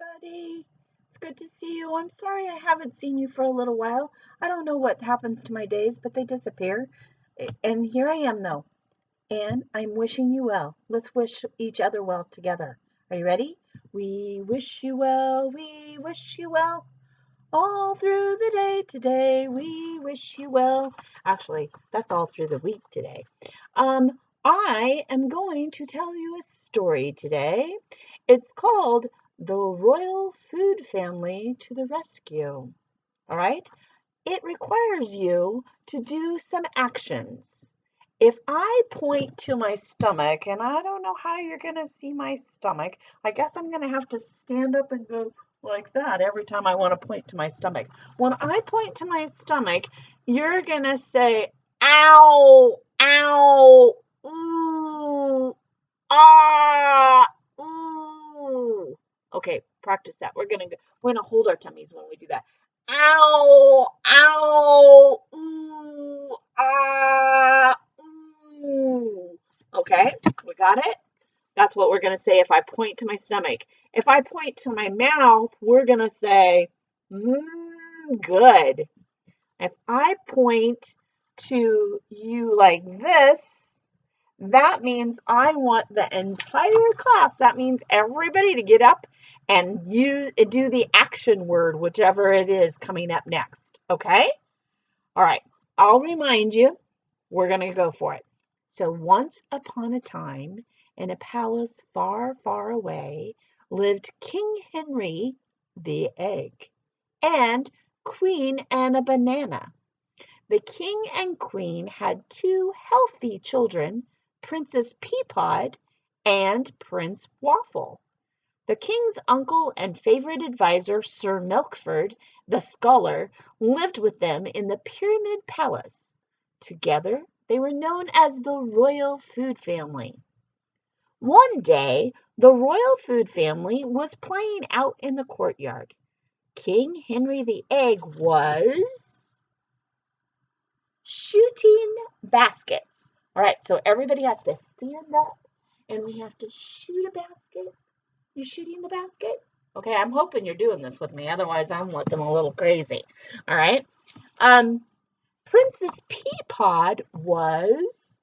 everybody. It's good to see you. I'm sorry I haven't seen you for a little while. I don't know what happens to my days, but they disappear. And here I am, though. And I'm wishing you well. Let's wish each other well together. Are you ready? We wish you well. We wish you well. All through the day today, we wish you well. Actually, that's all through the week today. I am going to tell you a story today. It's called The Royal Food Family to the Rescue. All right? It requires you to do some actions. If I point to my stomach, and I don't know how you're going to see my stomach, I guess I'm going to have to stand up and go like that every time I want to point to my stomach. When I point to my stomach, you're going to say, ow, ow, ooh, ah, ooh. Okay, practice that. We're going to hold our tummies when we do that. Ow, ow, ooh, ah, ooh. Okay, we got it? That's what we're going to say if I point to my stomach. If I point to my mouth, we're going to say, good. If I point to you like this, that means I want the entire class, that means everybody to get up and you do the action word, whichever it is coming up next. Okay? All right. I'll remind you. We're going to go for it. So once upon a time, in a palace far, far away, lived King Henry the Egg and Queen Anna Banana. The king and queen had two healthy children, Princess Peapod and Prince Waffle. The king's uncle and favorite adviser, Sir Milkford, the scholar, lived with them in the Pyramid Palace. Together, they were known as the Royal Food Family. One day, the Royal Food Family was playing out in the courtyard. King Henry the Egg was shooting baskets. All right, so everybody has to stand up and we have to shoot a basket. You shooting the basket? Okay, I'm hoping you're doing this with me. Otherwise, I'm looking a little crazy. All right. Princess Peapod was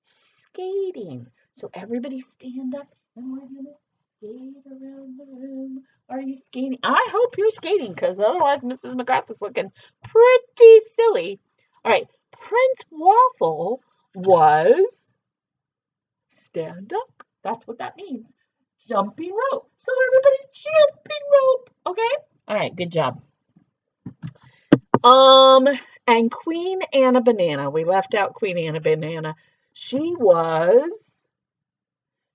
skating. So everybody stand up and we're going to skate around the room. Are you skating? I hope you're skating because otherwise Mrs. McGrath is looking pretty silly. All right. Prince Waffle was stand up. That's what that means. Jumping rope. So everybody's jumping rope. Okay? All right, good job. And Queen Anna Banana. We left out Queen Anna Banana. She was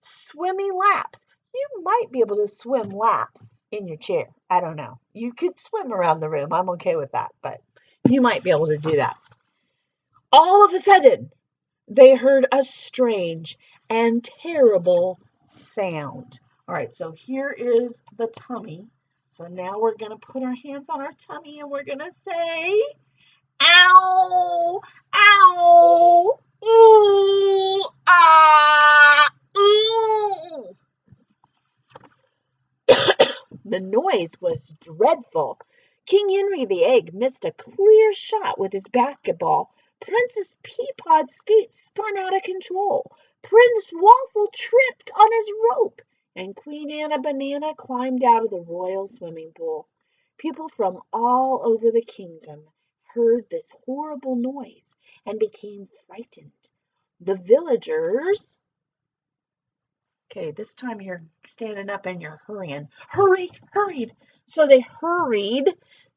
swimming laps. You might be able to swim laps in your chair. I don't know. You could swim around the room. I'm okay with that, but you might be able to do that. All of a sudden, they heard a strange and terrible sound. All right, so here is the tummy. So now we're going to put our hands on our tummy and we're going to say, ow, ow, ooh, ah, ooh. The noise was dreadful. King Henry the Egg missed a clear shot with his basketball. Princess Peapod's skate spun out of control. Prince Waffle tripped on his rope. And Queen Anna Banana climbed out of the royal swimming pool. People from all over the kingdom heard this horrible noise and became frightened. The villagers... Okay, this time you're standing up and you're hurrying. Hurried. So they hurried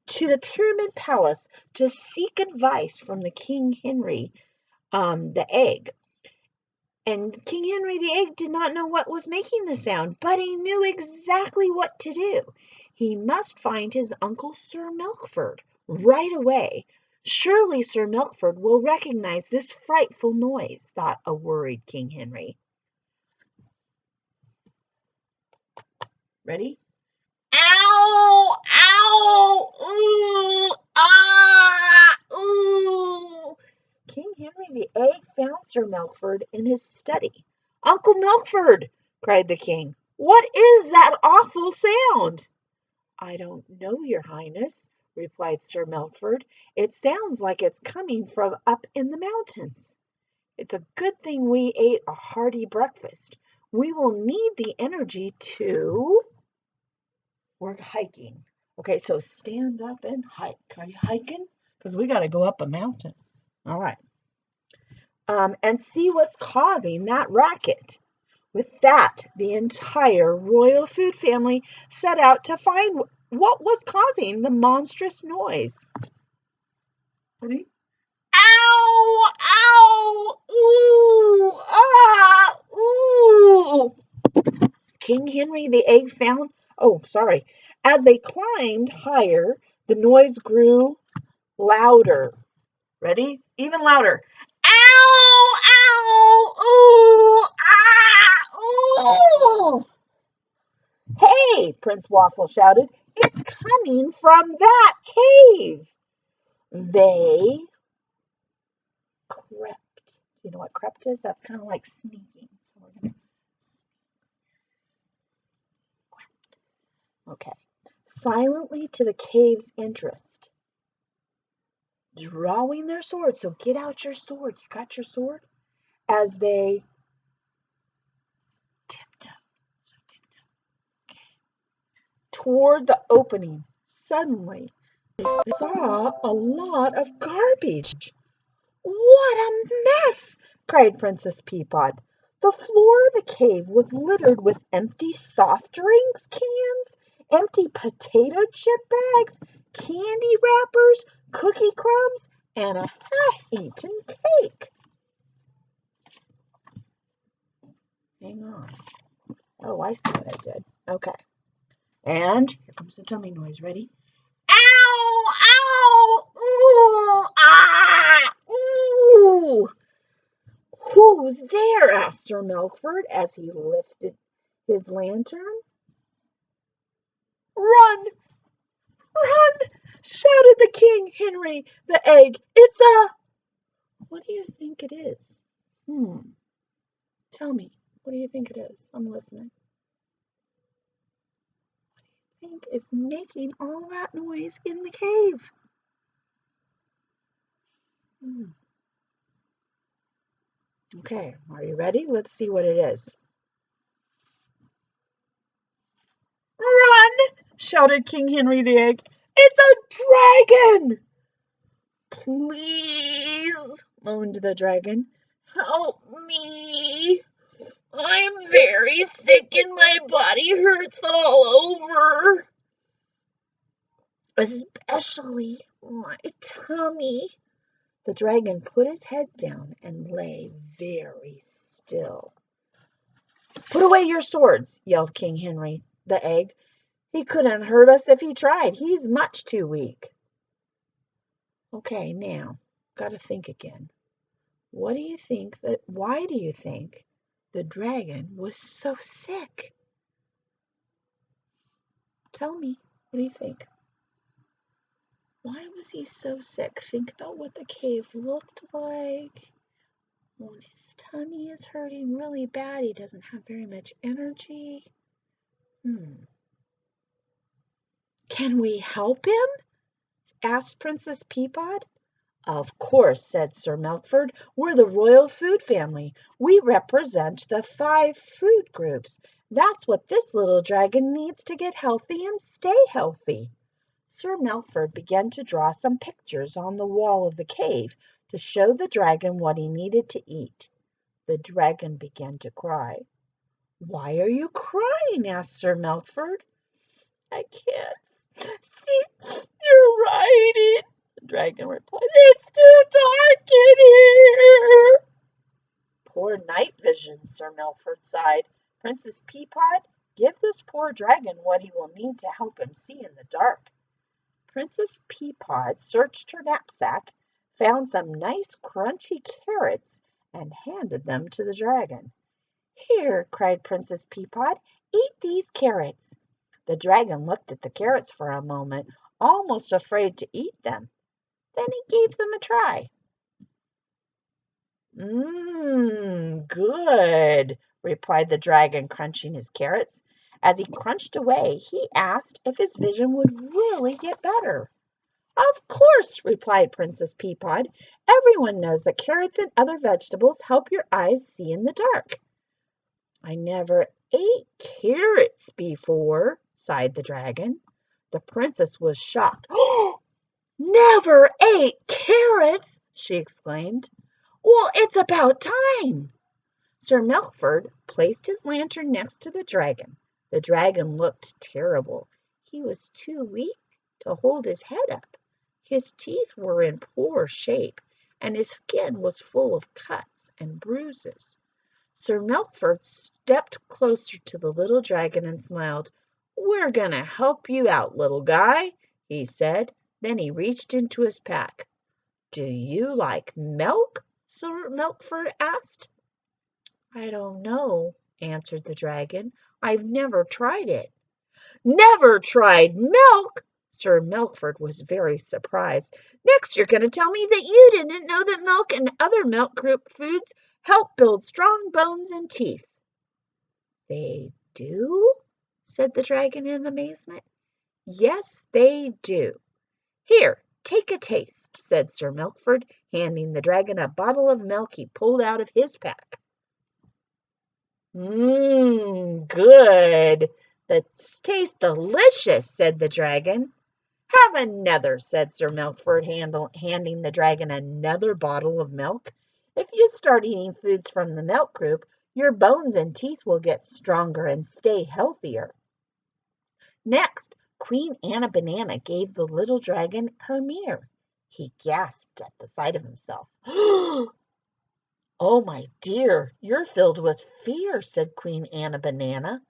to the Pyramid Palace to seek advice from the King Henry, the Egg. And King Henry the Egg did not know what was making the sound, but he knew exactly what to do. He must find his uncle Sir Milkford right away. Surely Sir Milkford will recognize this frightful noise, thought a worried King Henry. Ready? Ow! Ow! Ooh! Ah! Ooh! King Henry the Egg found Sir Milkford in his study. Uncle Milkford, cried the king, what is that awful sound?" "I don't know, your highness," replied Sir Melford. "It sounds like it's coming from up in the mountains. It's a good thing we ate a hearty breakfast. We will need the energy to... We're hiking. Okay, so stand up and hike. Are you hiking? Because we got to go up a mountain. All right. And see what's causing that racket." With that, the entire royal food family set out to find what was causing the monstrous noise. Ready? Ow! Ow! Ooh! Ah! Ooh! King Henry the Egg found... Oh, sorry. As they climbed higher, the noise grew louder. Ready? Even louder. Ow! Ow! Ooh! Ah! Ooh! "Hey!" Prince Waffle shouted. "It's coming from that cave." They crept. Do you know what crept is? That's kind of like sneaking. So we're going to crept. Okay. Silently to the cave's entrance, drawing their swords. So get out your sword. You got your sword? As they tiptoe. So tiptoe. Okay. Toward the opening. Suddenly, they saw a lot of garbage. "What a mess!" cried Princess Peapod. The floor of the cave was littered with empty soft drinks cans, empty potato chip bags, candy wrappers, cookie crumbs, and a half-eaten cake. Hang on. Oh, I see what I did. Okay. And here comes the tummy noise. Ready? Ow! Ow! Ooh! Ah! Ooh! "Who's there?" asked Sir Melford as he lifted his lantern. "Run! Run!" shouted the King Henry the Egg. "It's a... What do you think it is? Tell me, what do you think it is? I'm listening. What do you think is making all that noise in the cave? Okay, are you ready? Let's see what it is. "Run!" shouted King Henry the Egg. "It's a dragon!" "Please," moaned the dragon, "help me. I'm very sick and my body hurts all over, especially my tummy." The dragon put his head down and lay very still. "Put away your swords," yelled King Henry the Egg. "He couldn't hurt us if he tried. He's much too weak." Okay, now, gotta think again. Why do you think the dragon was so sick? Tell me, what do you think? Why was he so sick? Think about what the cave looked like. When his tummy is hurting really bad, he doesn't have very much energy. Can we help him? Asked Princess Peapod. "Of course," said Sir Melford. "We're the royal food family. We represent the 5 food groups. That's what this little dragon needs to get healthy and stay healthy." Sir Melford began to draw some pictures on the wall of the cave to show the dragon what he needed to eat. The dragon began to cry. "Why are you crying?" asked Sir Melford. "I can't see your writing," the dragon replied. "It's too dark in here." "Poor night vision," Sir Melford sighed. "Princess Peapod, give this poor dragon what he will need to help him see in the dark." Princess Peapod searched her knapsack, found some nice crunchy carrots, and handed them to the dragon. "Here," cried Princess Peapod, "eat these carrots." The dragon looked at the carrots for a moment, almost afraid to eat them. Then he gave them a try. Good," replied the dragon, crunching his carrots. As he crunched away, he asked if his vision would really get better. Of course, replied Princess Peapod. Everyone knows that carrots and other vegetables help your eyes see in the dark. I never ate carrots before, sighed the dragon. The princess was shocked. Oh, never ate carrots, she exclaimed. Well, it's about time. Sir Melford placed his lantern next to the dragon. The dragon looked terrible. He was too weak to hold his head up. His teeth were in poor shape, and his skin was full of cuts and bruises. Sir Melford stepped closer to the little dragon and smiled. We're going to help you out, little guy, he said. Then he reached into his pack. Do you like milk? Sir Melford asked. I don't know, answered the dragon. I've never tried it. Never tried milk? Sir Melford was very surprised. Next, you're going to tell me that you didn't know that milk and other milk group foods help build strong bones and teeth. They do? Said the dragon in amazement. Yes, they do. Here, take a taste, said Sir Melford, handing the dragon a bottle of milk he pulled out of his pack. Good. That tastes delicious, said the dragon. Have another, said Sir Melford, handing the dragon another bottle of milk. If you start eating foods from the milk group, your bones and teeth will get stronger and stay healthier. Next, Queen Anna Banana gave the little dragon her mirror. He gasped at the sight of himself. Oh, my dear, you're filled with fear, said Queen Anna Banana.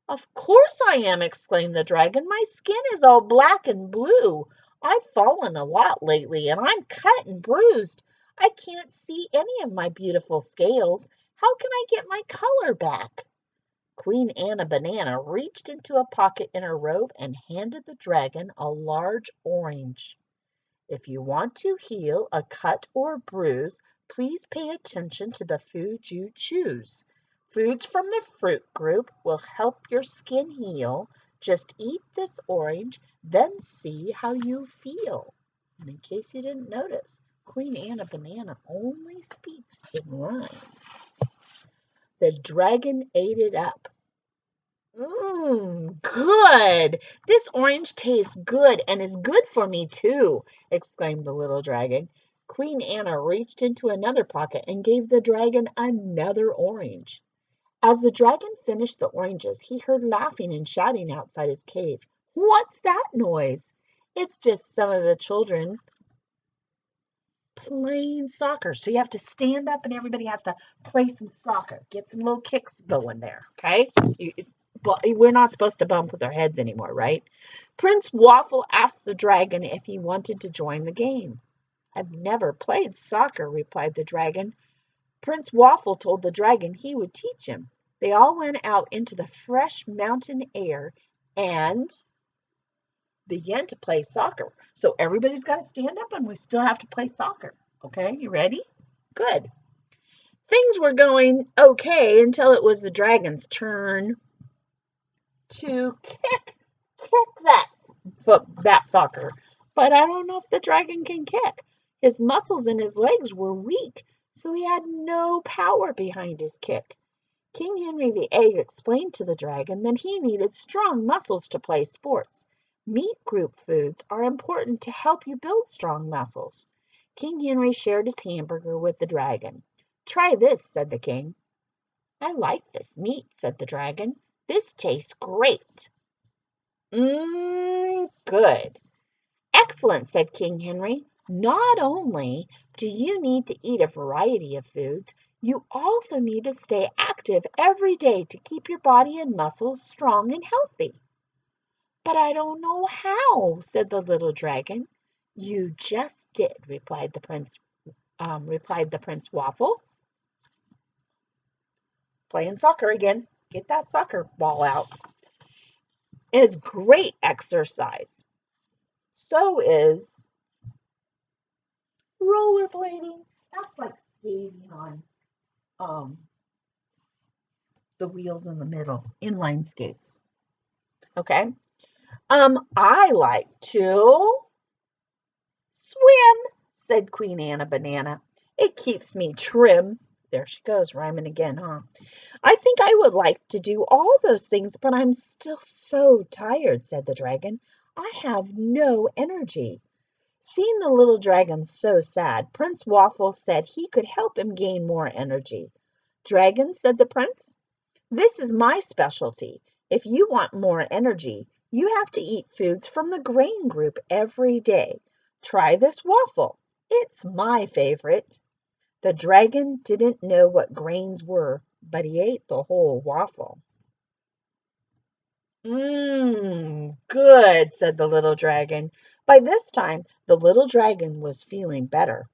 Of course I am, exclaimed the dragon. My skin is all black and blue. I've fallen a lot lately, and I'm cut and bruised. I can't see any of my beautiful scales. How can I get my color back? Queen Anna Banana reached into a pocket in her robe and handed the dragon a large orange. If you want to heal a cut or bruise, please pay attention to the food you choose. Foods from the fruit group will help your skin heal. Just eat this orange, then see how you feel. And in case you didn't notice, Queen Anna Banana only speaks in rhymes. The dragon ate it up. Good. This orange tastes good and is good for me too, exclaimed the little dragon. Queen Anna reached into another pocket and gave the dragon another orange. As the dragon finished the oranges, he heard laughing and shouting outside his cave. What's that noise? It's just some of the children playing soccer. So you have to stand up and everybody has to play some soccer. Get some little kicks going there, okay? We're not supposed to bump with our heads anymore, right? Prince Waffle asked the dragon if he wanted to join the game. I've never played soccer, replied the dragon. Prince Waffle told the dragon he would teach him. They all went out into the fresh mountain air and began to play soccer. So everybody's got to stand up and we still have to play soccer. Okay, you ready? Good. Things were going okay until it was the dragon's turn to kick that soccer. But I don't know if the dragon can kick. His muscles in his legs were weak, so he had no power behind his kick. King Henry VIII explained to the dragon that he needed strong muscles to play sports. Meat group foods are important to help you build strong muscles. King Henry shared his hamburger with the dragon. Try this, said the king. I like this meat, said the dragon. This tastes great. Good. Excellent, said King Henry. Not only do you need to eat a variety of foods, you also need to stay active every day to keep your body and muscles strong and healthy. But I don't know how, said the little dragon. You just did, replied the Prince Waffle. Playing soccer again. Get that soccer ball out. It is great exercise. So is rollerblading. That's like skating on the wheels in the middle, inline skates. Okay. I like to swim, said Queen Anne Banana. It keeps me trim. There she goes, rhyming again, huh? I think I would like to do all those things, but I'm still so tired, said the dragon. I have no energy. Seeing the little dragon so sad, Prince Waffle said he could help him gain more energy. Dragon, said the prince, this is my specialty. If you want more energy, you have to eat foods from the grain group every day. Try this waffle. It's my favorite. The dragon didn't know what grains were, but he ate the whole waffle. Good, said the little dragon. By this time, the little dragon was feeling better.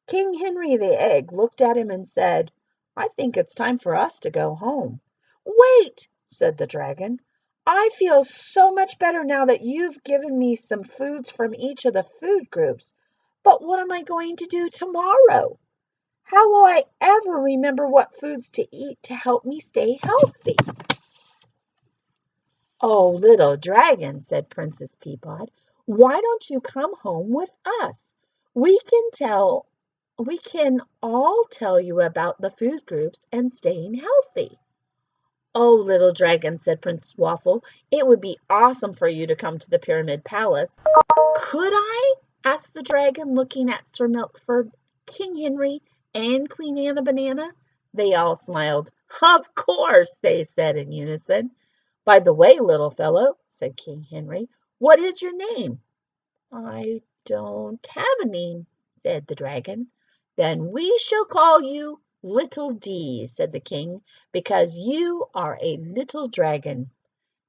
King Henry the Egg looked at him and said, I think it's time for us to go home. Wait, said the dragon. I feel so much better now that you've given me some foods from each of the food groups. But what am I going to do tomorrow? How will I ever remember what foods to eat to help me stay healthy? Oh, little dragon, said Princess Peapod, why don't you come home with us? We can all tell you about the food groups and staying healthy. Oh, little dragon, said Prince Waffle, it would be awesome for you to come to the Pyramid Palace. Could I? Asked the dragon, looking at Sir Milkford, King Henry, and Queen Anne Banana. They all smiled. Of course, they said in unison. By the way, little fellow, said King Henry, what is your name? I don't have a name, said the dragon. Then we shall call you Little D, said the king, because you are a little dragon.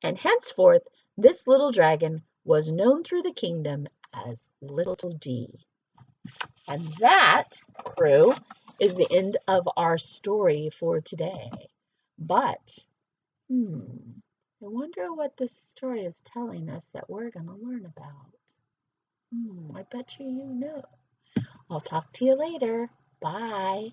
And henceforth this little dragon was known through the kingdom as Little D. And that, crew, is the end of our story for today. But, I wonder what this story is telling us that we're going to learn about. I bet you know. I'll talk to you later. Bye.